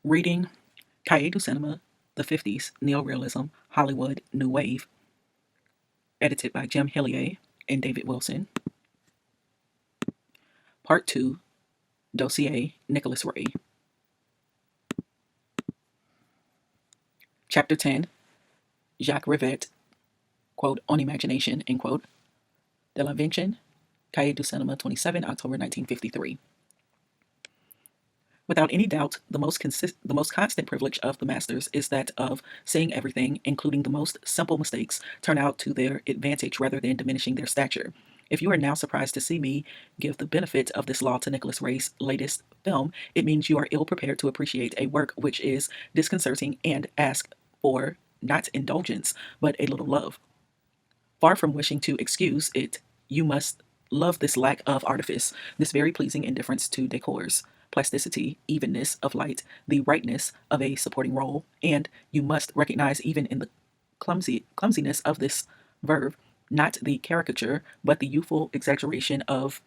Reading Cahiers du Cinema, the 50s, Neo-Realism, Hollywood, New Wave, edited by Jim Hillier and David Wilson. Part 2, Dossier, Nicholas Ray. Chapter 10, Jacques Rivette, quote, On Imagination, end quote. De l'Invention, Cahiers du Cinema, 27 October 1953. Without any doubt, the most constant privilege of the masters is that of seeing everything, including the most simple mistakes, turn out to their advantage rather than diminishing their stature. If you are now surprised to see me give the benefit of this law to Nicholas Ray's latest film, it means you are ill-prepared to appreciate a work which is disconcerting and ask for not indulgence, but a little love. Far from wishing to excuse it, you must love this lack of artifice, this very pleasing indifference to decors, plasticity, evenness of light, the rightness of a supporting role, and you must recognize even in the clumsiness of this verve, not the caricature, but the youthful exaggeration of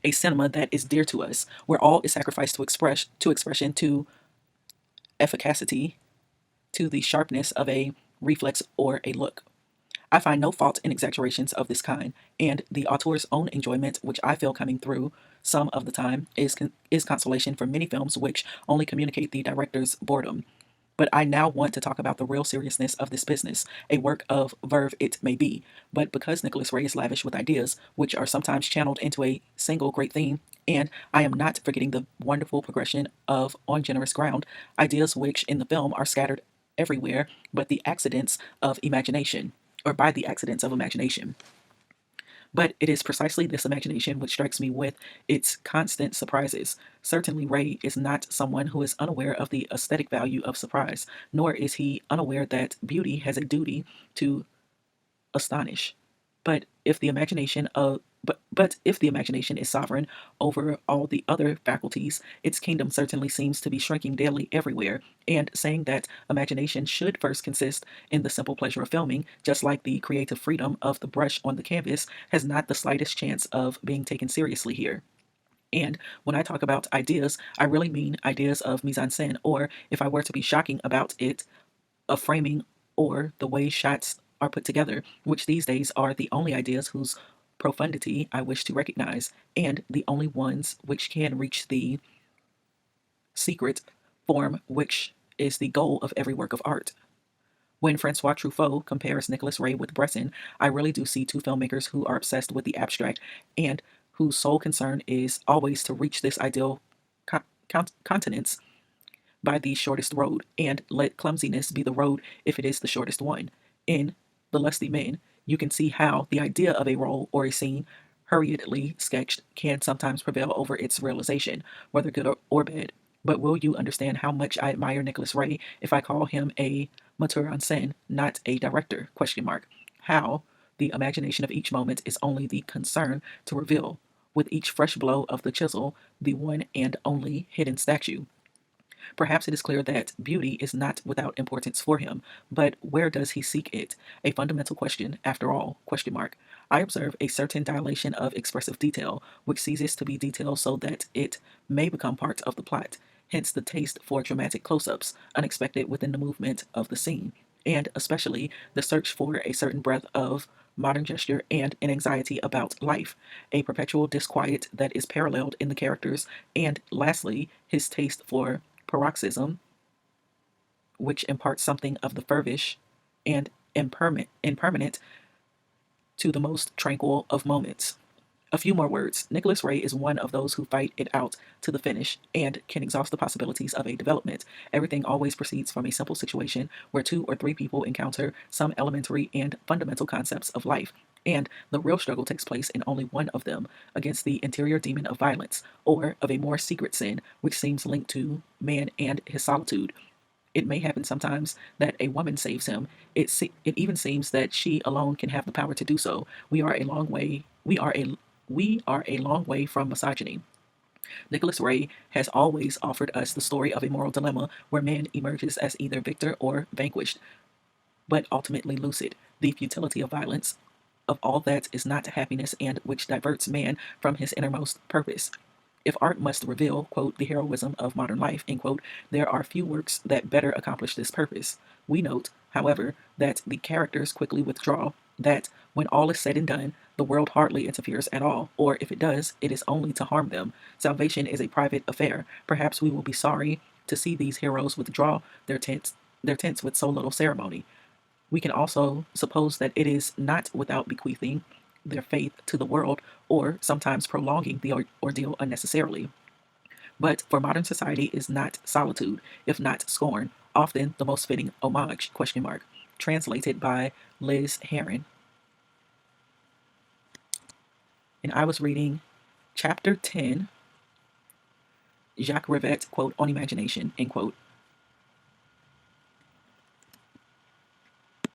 a cinema that is dear to us, where all is sacrificed to expression, to efficacy, to the sharpness of a reflex or a look. I find no fault in exaggerations of this kind, and the auteur's own enjoyment, which I feel coming through some of the time, is consolation for many films which only communicate the director's boredom. But I now want to talk about the real seriousness of this business, a work of verve it may be, but because Nicholas Ray is lavish with ideas, which are sometimes channeled into a single great theme, and I am not forgetting the wonderful progression of On Generous Ground, ideas which in the film are scattered everywhere, but the accidents of imagination, or by the accidents of imagination. But it is precisely this imagination which strikes me with its constant surprises. Certainly Ray is not someone who is unaware of the aesthetic value of surprise, nor is he unaware that beauty has a duty to astonish. But if the imagination is sovereign over all the other faculties, its kingdom certainly seems to be shrinking daily everywhere, and saying that imagination should first consist in the simple pleasure of filming, just like the creative freedom of the brush on the canvas, has not the slightest chance of being taken seriously here. And when I talk about ideas, I really mean ideas of mise en scène, or if I were to be shocking about it, of framing or the way shots are put together, which these days are the only ideas whose profundity I wish to recognize, and the only ones which can reach the secret form which is the goal of every work of art. When Francois Truffaut compares Nicholas Ray with Bresson, I really do see two filmmakers who are obsessed with the abstract and whose sole concern is always to reach this ideal continence by the shortest road, and let clumsiness be the road if it is the shortest one. In The Lusty Men, you can see how the idea of a role or a scene hurriedly sketched can sometimes prevail over its realization, whether good or bad. But will you understand how much I admire Nicholas Ray if I call him a metteur en scène, not a director? How the imagination of each moment is only the concern to reveal, with each fresh blow of the chisel, the one and only hidden statue. Perhaps it is clear that beauty is not without importance for him, but where does he seek it? A fundamental question, after all, ? I observe a certain dilation of expressive detail, which ceases to be detail so that it may become part of the plot. Hence the taste for dramatic close-ups, unexpected within the movement of the scene, and especially the search for a certain breadth of modern gesture and an anxiety about life, a perpetual disquiet that is paralleled in the characters, and lastly, his taste for paroxysm, which imparts something of the feverish and impermanent to the most tranquil of moments. A few more words. Nicholas Ray is one of those who fight it out to the finish and can exhaust the possibilities of a development. Everything always proceeds from a simple situation where two or three people encounter some elementary and fundamental concepts of life, and the real struggle takes place in only one of them, against the interior demon of violence, or of a more secret sin which seems linked to man and his solitude. It may happen sometimes that a woman saves him. It even seems that she alone can have the power to do so. We are a long way from misogyny. Nicholas Ray has always offered us the story of a moral dilemma where man emerges as either victor or vanquished, but ultimately lucid. The futility of violence, of all that is not happiness and which diverts man from his innermost purpose. If art must reveal, quote, the heroism of modern life, end quote, there are few works that better accomplish this purpose. We note, however, that the characters quickly withdraw, that when all is said and done, the world hardly interferes at all, or if it does, it is only to harm them. Salvation is a private affair. Perhaps we will be sorry to see these heroes withdraw their tents with so little ceremony. We can also suppose that it is not without bequeathing their faith to the world, or sometimes prolonging the ordeal unnecessarily. But for modern society is not solitude, if not scorn, often the most fitting homage, question mark. Translated by Liz Heron. And I was reading chapter 10, Jacques Rivette, quote, on imagination, end quote.